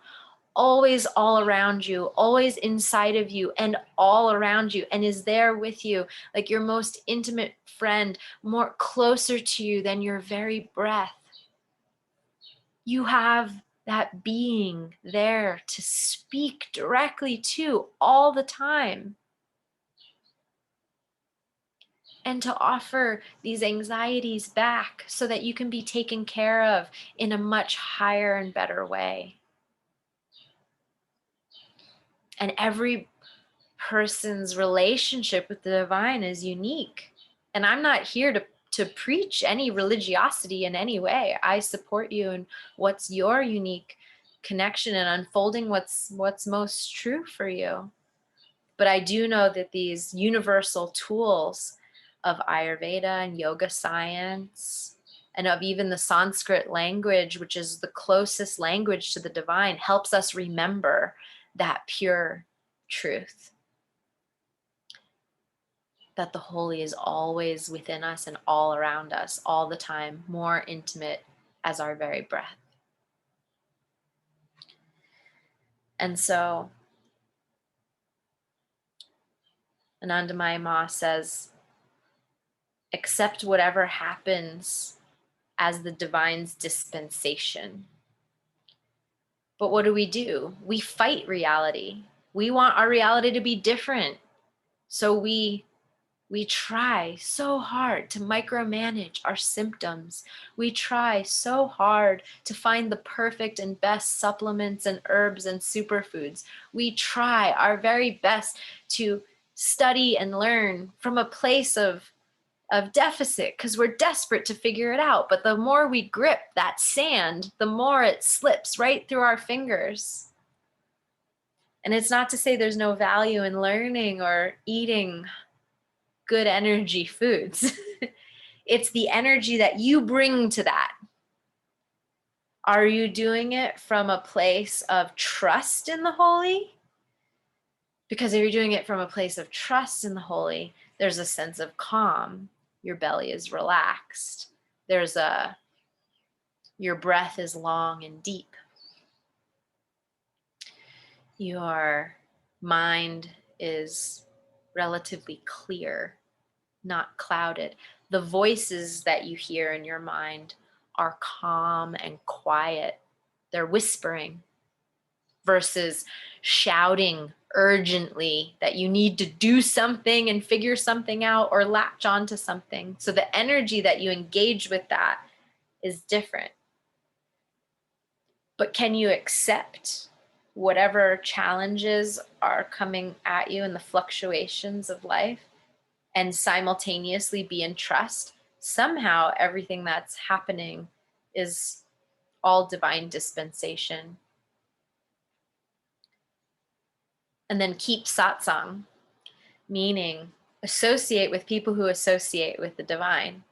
always all around you, always inside of you and all around you, and is there with you like your most intimate friend, more closer to you than your very breath. You have that being there to speak directly to all the time, and to offer these anxieties back so that you can be taken care of in a much higher and better way. And every person's relationship with the divine is unique. And I'm not here to preach any religiosity in any way. I support you in what's your unique connection and unfolding what's most true for you. But I do know that these universal tools of Ayurveda and yoga science, and of even the Sanskrit language, which is the closest language to the divine, helps us remember that pure truth. That the holy is always within us and all around us, all the time, more intimate as our very breath. And so Anandamayi Ma says, accept whatever happens as the divine's dispensation. But what do? We fight reality. We want our reality to be different. So we try so hard to micromanage our symptoms. We try so hard to find the perfect and best supplements and herbs and superfoods. We try our very best to study and learn from a place of deficit because we're desperate to figure it out. But the more we grip that sand, the more it slips right through our fingers. And it's not to say there's no value in learning or eating good energy foods. It's the energy that you bring to that. Are you doing it from a place of trust in the holy? Because if you're doing it from a place of trust in the holy, there's a sense of calm. Your belly is relaxed. Your breath is long and deep. Your mind is relatively clear, not clouded. The voices that you hear in your mind are calm and quiet. They're whispering versus shouting urgently that you need to do something and figure something out or latch onto something. So the energy that you engage with that is different. But can you accept whatever challenges are coming at you and the fluctuations of life and simultaneously be in trust? Somehow everything that's happening is all divine dispensation. And then keep satsang, meaning associate with people who associate with the divine.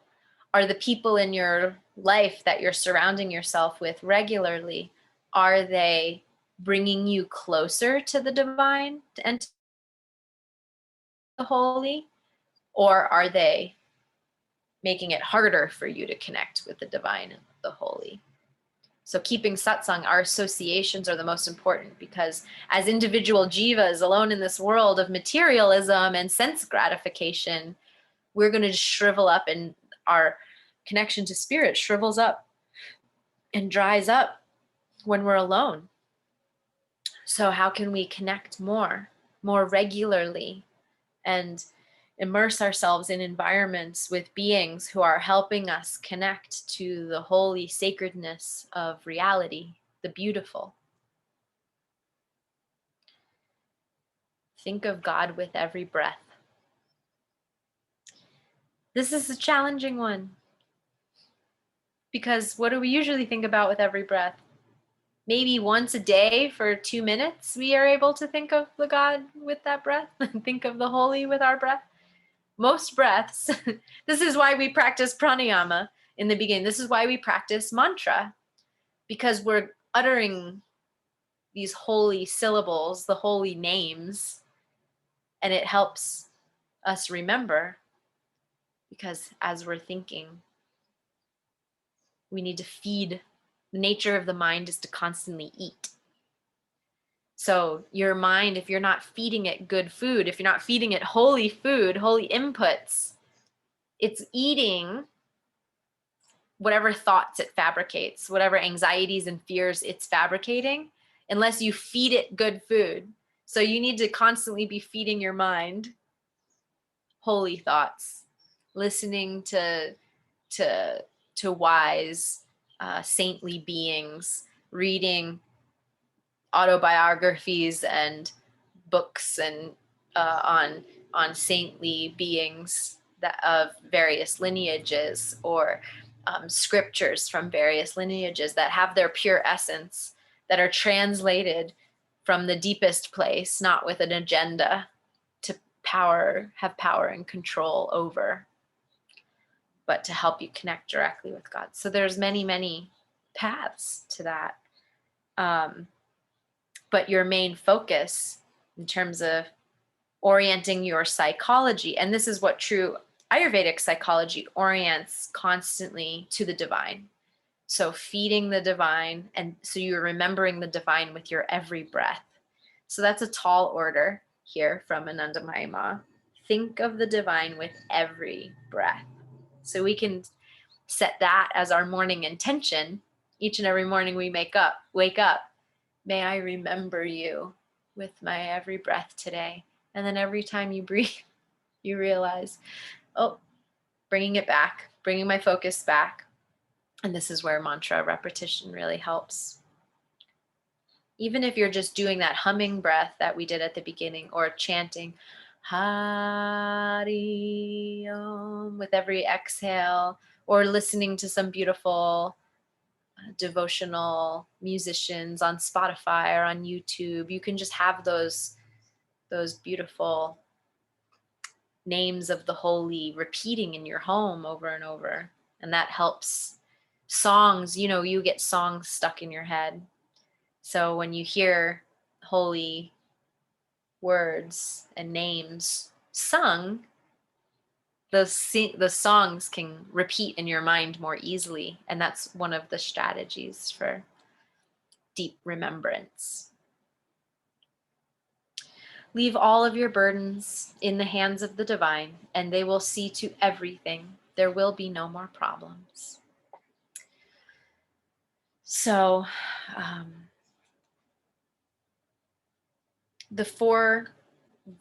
Are the people in your life that you're surrounding yourself with regularly, are they bringing you closer to the divine and the holy, or are they making it harder for you to connect with the divine and the holy? So keeping satsang, our associations are the most important, because as individual jivas alone in this world of materialism and sense gratification, we're going to shrivel up, and our connection to spirit shrivels up and dries up when we're alone. So how can we connect more regularly, and immerse ourselves in environments with beings who are helping us connect to the holy sacredness of reality, the beautiful? Think of God with every breath. This is a challenging one, because what do we usually think about with every breath? Maybe once a day for 2 minutes, we are able to think of the God with that breath, and think of the holy with our breath. Most breaths, this is why we practice pranayama in the beginning. This is why we practice mantra, because we're uttering these holy syllables, the holy names, and it helps us remember, because as we're thinking, we need to feed. The nature of the mind is to constantly eat. So your mind, if you're not feeding it good food, if you're not feeding it holy food, holy inputs, it's eating whatever thoughts it fabricates, whatever anxieties and fears it's fabricating, unless you feed it good food. So you need to constantly be feeding your mind holy thoughts, listening to wise, saintly beings, reading autobiographies and books and on saintly beings that of various lineages, or scriptures from various lineages that have their pure essence, that are translated from the deepest place, not with an agenda to have power and control over, but to help you connect directly with God. So there's many paths to that. But your main focus in terms of orienting your psychology, and this is what true Ayurvedic psychology orients constantly to the divine. So feeding the divine, and so you're remembering the divine with your every breath. So that's a tall order here from Anandamayi Ma. Think of the divine with every breath. So we can set that as our morning intention. Each and every morning we wake up, may I remember you with my every breath today. And then every time you breathe, you realize, oh, bringing it back, bringing my focus back. And this is where mantra repetition really helps. Even if you're just doing that humming breath that we did at the beginning, or chanting Hari Om with every exhale, or listening to some beautiful devotional musicians on Spotify or on YouTube, you can just have those beautiful names of the holy repeating in your home over and over. And that helps. Songs, you get songs stuck in your head. So when you hear holy words and names sung, the songs can repeat in your mind more easily. And that's one of the strategies for deep remembrance. Leave all of your burdens in the hands of the divine, and they will see to everything. There will be no more problems. So, the 4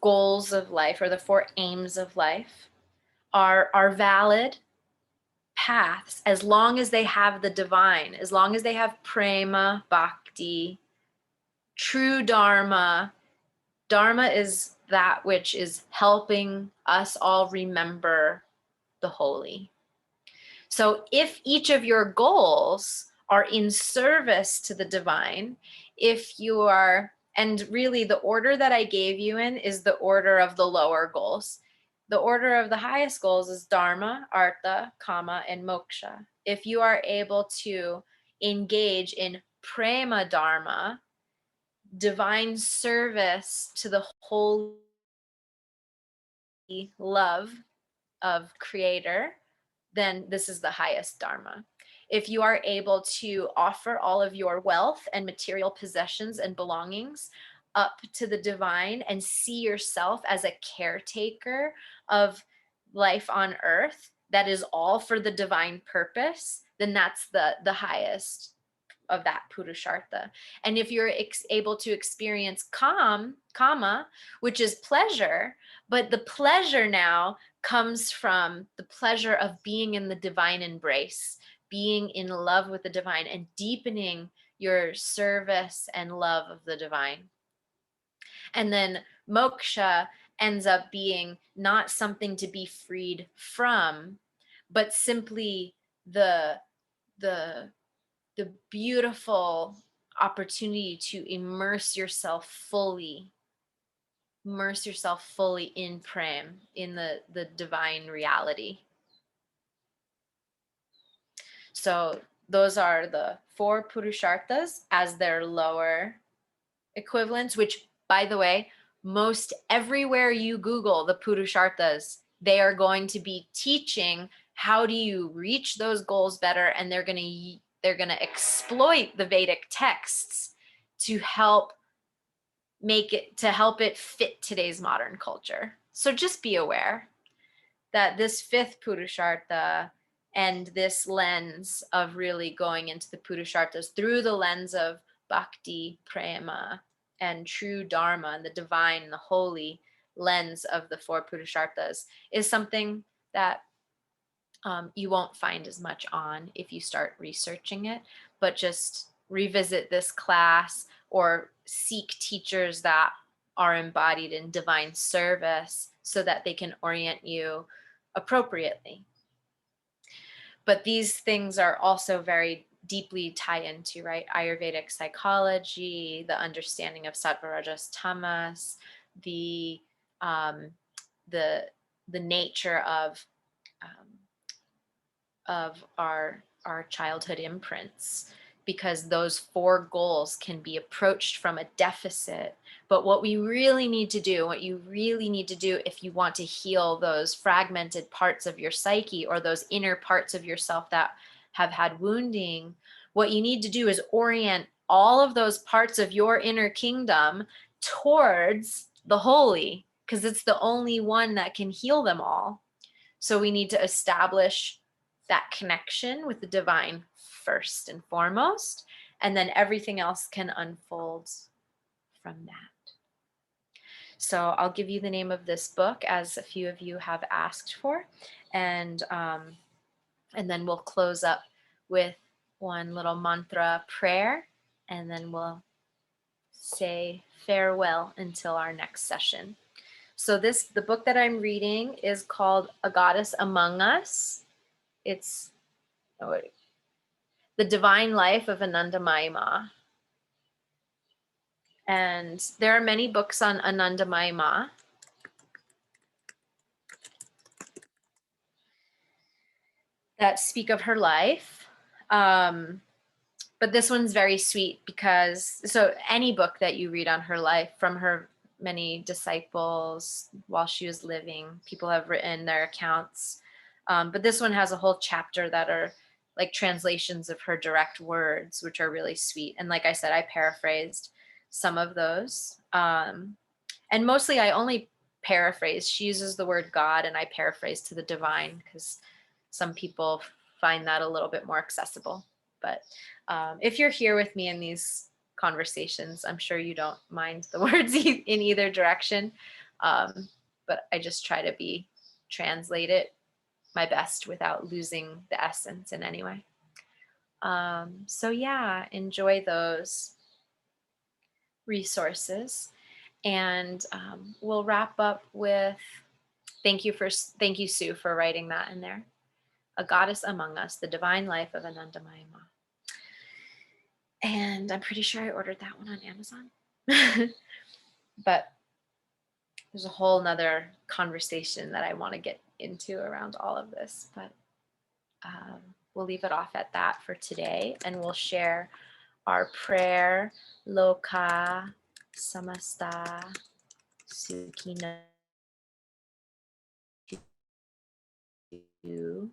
goals of life, or the 4 aims of life, are valid paths as long as they have the divine, as long as they have prema, bhakti, true dharma. Dharma is that which is helping us all remember the holy. So if each of your goals are in service to the divine, if you are, and really the order that I gave you in is the order of the lower goals. The order of the highest goals is dharma, artha, kama, and moksha. If you are able to engage in prema dharma, divine service to the holy love of creator, then this is the highest dharma. If you are able to offer all of your wealth and material possessions and belongings up to the divine and see yourself as a caretaker of life on earth that is all for the divine purpose, then that's the highest of that purushartha. And if you're able to experience kama, which is pleasure, but the pleasure now comes from the pleasure of being in the divine embrace, being in love with the divine and deepening your service and love of the divine. And then moksha ends up being not something to be freed from, but simply the the the beautiful opportunity to immerse yourself fully in prem, in the divine reality. So those are the 4 purusharthas as their lower equivalents, which, by the way, most everywhere you Google the purusharthas, they are going to be teaching how do you reach those goals better, and they're going to exploit the Vedic texts to help it fit today's modern culture. So just be aware that this 5th purushartha and this lens of really going into the purusharthas through the lens of bhakti, prema, and true dharma and the divine and the holy lens of the 4 purusharthas is something that you won't find as much on if you start researching it, but just revisit this class or seek teachers that are embodied in divine service so that they can orient you appropriately. But these things are also very deeply tie into, right? Ayurvedic psychology, the understanding of sattva, rajas, tamas, the um, the nature of our childhood imprints, because those 4 goals can be approached from a deficit. But what you really need to do if you want to heal those fragmented parts of your psyche or those inner parts of yourself that have had wounding, what you need to do is orient all of those parts of your inner kingdom towards the holy, because it's the only one that can heal them all. So we need to establish that connection with the divine first and foremost, and then everything else can unfold from that. So I'll give you the name of this book, as a few of you have asked for, and then we'll close up with one little mantra prayer, and then we'll say farewell until our next session. So the book that I'm reading is called A Goddess Among Us. It's The Divine Life of Anandamayi Ma. And there are many books on Anandamayi Ma. That speak of her life. But this one's very sweet because, so any book that you read on her life from her many disciples while she was living, people have written their accounts. But this one has a whole chapter that are like translations of her direct words, which are really sweet. And like I said, I paraphrased some of those. And mostly I only paraphrase. She uses the word God and I paraphrase to the divine because some people find that a little bit more accessible. But if you're here with me in these conversations, I'm sure you don't mind the words in either direction. But I just try to translate it my best without losing the essence in any way. So yeah, enjoy those resources. And we'll wrap up with thank you, Sue, for writing that in there. A Goddess Among Us, The Divine Life of Anandamayi Ma. And I'm pretty sure I ordered that one on Amazon. But there's a whole nother conversation that I want to get into around all of this. But we'll leave it off at that for today. And we'll share our prayer, Loka Samasta Sukhino to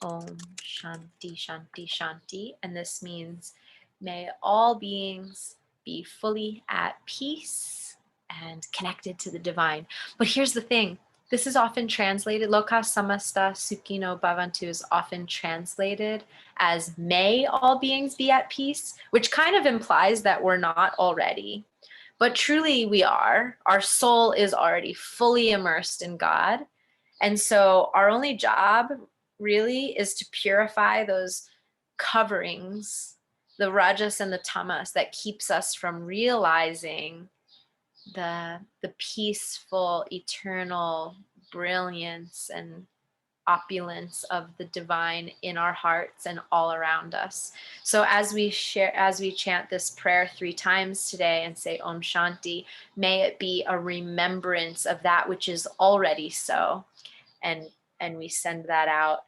Om Shanti Shanti Shanti. And this means may all beings be fully at peace and connected to the divine. But here's the thing. This is often translated, Loka Samasta Sukhino Bhavantu is often translated as may all beings be at peace, which kind of implies that we're not already. But truly we are. Our soul is already fully immersed in God. And so our only job really is to purify those coverings, the rajas and the tamas that keeps us from realizing the peaceful, eternal brilliance and opulence of the divine in our hearts and all around us. So as we chant this prayer 3 times today and say Om Shanti, may it be a remembrance of that which is already so. And we send that out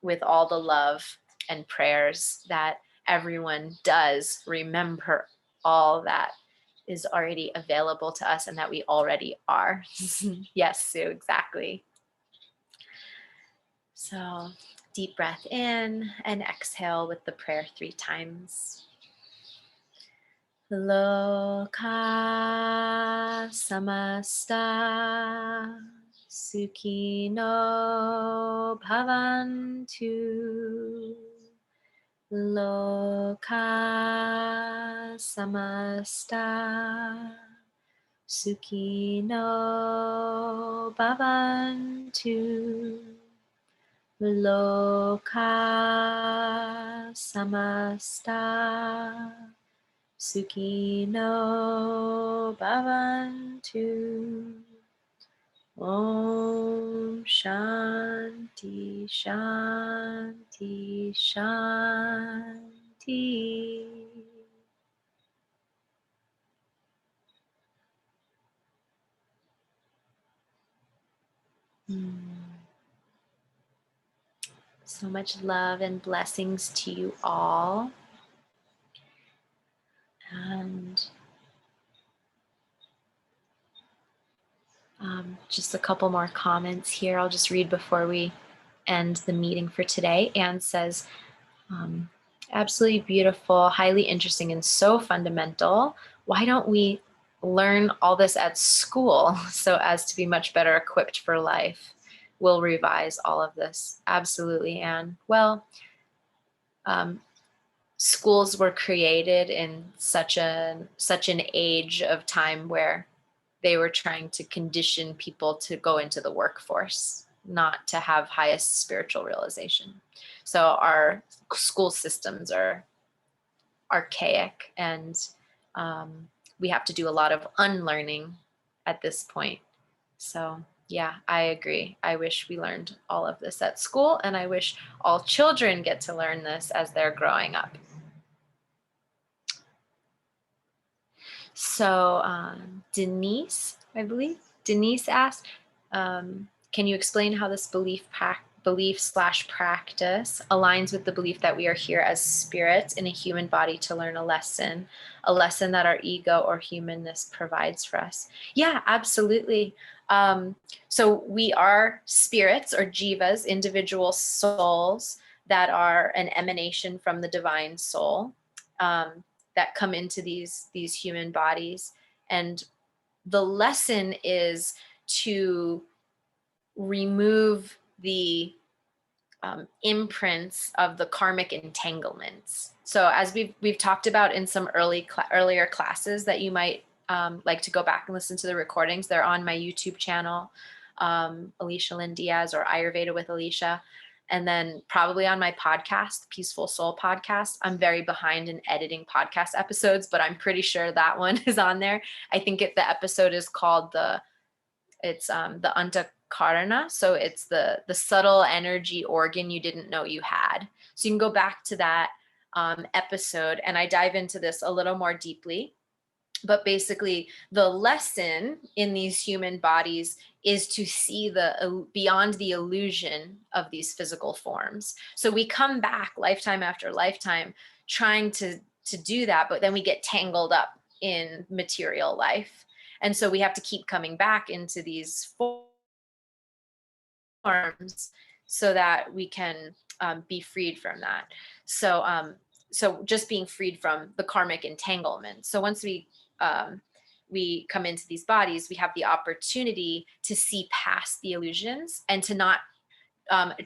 with all the love and prayers that everyone does remember all that is already available to us and that we already are. Yes, Sue, exactly. So deep breath in and exhale with the prayer 3 times. Loka samasta sukhino bhavantu. Loka samasta sukhino bhavantu. Loka samasta sukhino bhavantu. Om Shanti Shanti Shanti. So much love and blessings to you all. And just a couple more comments here. I'll just read before we end the meeting for today. Anne says, absolutely beautiful, highly interesting, and so fundamental. Why don't we learn all this at school so as to be much better equipped for life? We'll revise all of this. Absolutely, Anne. Well, schools were created in such an age of time where they were trying to condition people to go into the workforce, not to have highest spiritual realization. So our school systems are archaic, and we have to do a lot of unlearning at this point. So yeah, I agree. I wish we learned all of this at school, and I wish all children get to learn this as they're growing up. So Denise, I believe, Denise asked, can you explain how this belief/practice aligns with the belief that we are here as spirits in a human body to learn a lesson that our ego or humanness provides for us? Yeah, absolutely. So we are spirits or jivas, individual souls that are an emanation from the divine soul. That come into these human bodies. And the lesson is to remove the imprints of the karmic entanglements. So as we've talked about in some earlier classes that you might like to go back and listen to the recordings, they're on my YouTube channel, Alicia Lynn Diaz, or Ayurveda with Alicia. And then probably on my podcast, Peaceful Soul podcast. I'm very behind in editing podcast episodes, but I'm pretty sure that one is on there. I think the episode is called the Antakarana. So it's the subtle energy organ you didn't know you had. So you can go back to that episode, and I dive into this a little more deeply. But basically, the lesson in these human bodies is to see beyond the illusion of these physical forms. So we come back lifetime after lifetime trying to do that, but then we get tangled up in material life. And so we have to keep coming back into these forms so that we can be freed from that. So, so just being freed from the karmic entanglement. So once we come into these bodies, we have the opportunity to see past the illusions and to not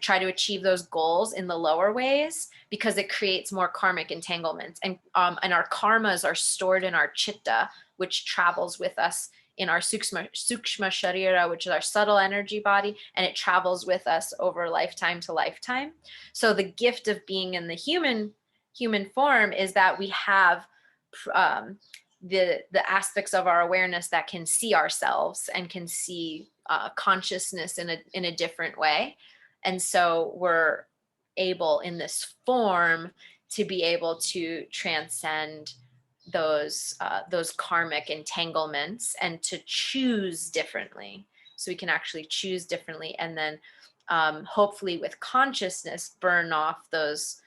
try to achieve those goals in the lower ways, because it creates more karmic entanglements. And our karmas are stored in our chitta, which travels with us in our sukshma sharira, which is our subtle energy body, and it travels with us over lifetime to lifetime. So the gift of being in the human form is that we have the aspects of our awareness that can see ourselves and can see consciousness in a different way. And so we're able in this form to be able to transcend those karmic entanglements and to choose differently. So we can actually choose differently, and then hopefully with consciousness burn off those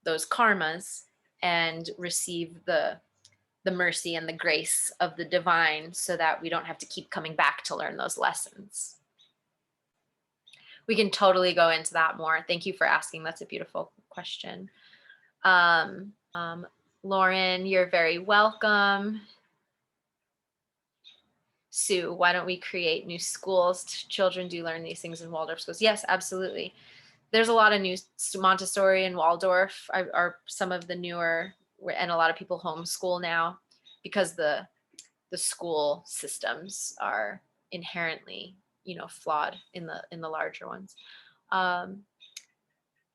karmas and receive the mercy and the grace of the divine, so that we don't have to keep coming back to learn those lessons. We can totally go into that more. Thank you for asking. That's a beautiful question. Lauren, you're very welcome. Sue, why don't we create new schools? Children do learn these things in Waldorf schools. Yes, absolutely. There's a lot of new Montessori and Waldorf are some of the newer, and a lot of people homeschool now because the school systems are inherently, flawed in the larger ones.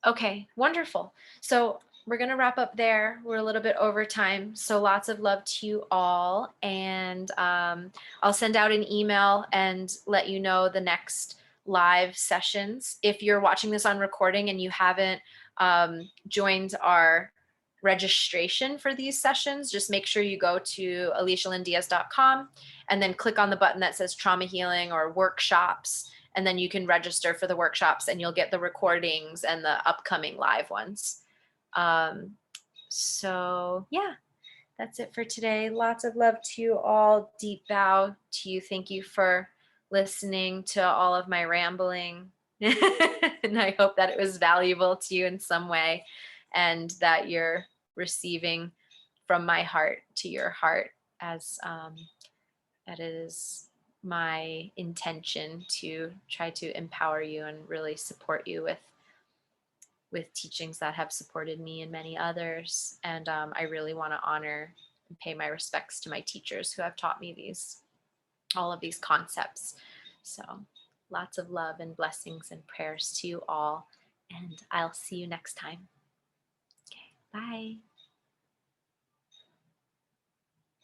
Okay, wonderful. So we're going to wrap up there. We're a little bit over time. So lots of love to you all. And I'll send out an email and let you know the next live sessions. If you're watching this on recording and you haven't joined our registration for these sessions, just make sure you go to alicialyndiaz.com and then click on the button that says trauma healing or workshops. And then you can register for the workshops and you'll get the recordings and the upcoming live ones. So yeah, that's it for today. Lots of love to you all. Deep bow to you. Thank you for listening to all of my rambling. And I hope that it was valuable to you in some way, and that you're receiving from my heart to your heart, as that is my intention to try to empower you and really support you with teachings that have supported me and many others. And I really want to honor and pay my respects to my teachers who have taught me all of these concepts. So lots of love and blessings and prayers to you all, and I'll see you next time. Okay, bye.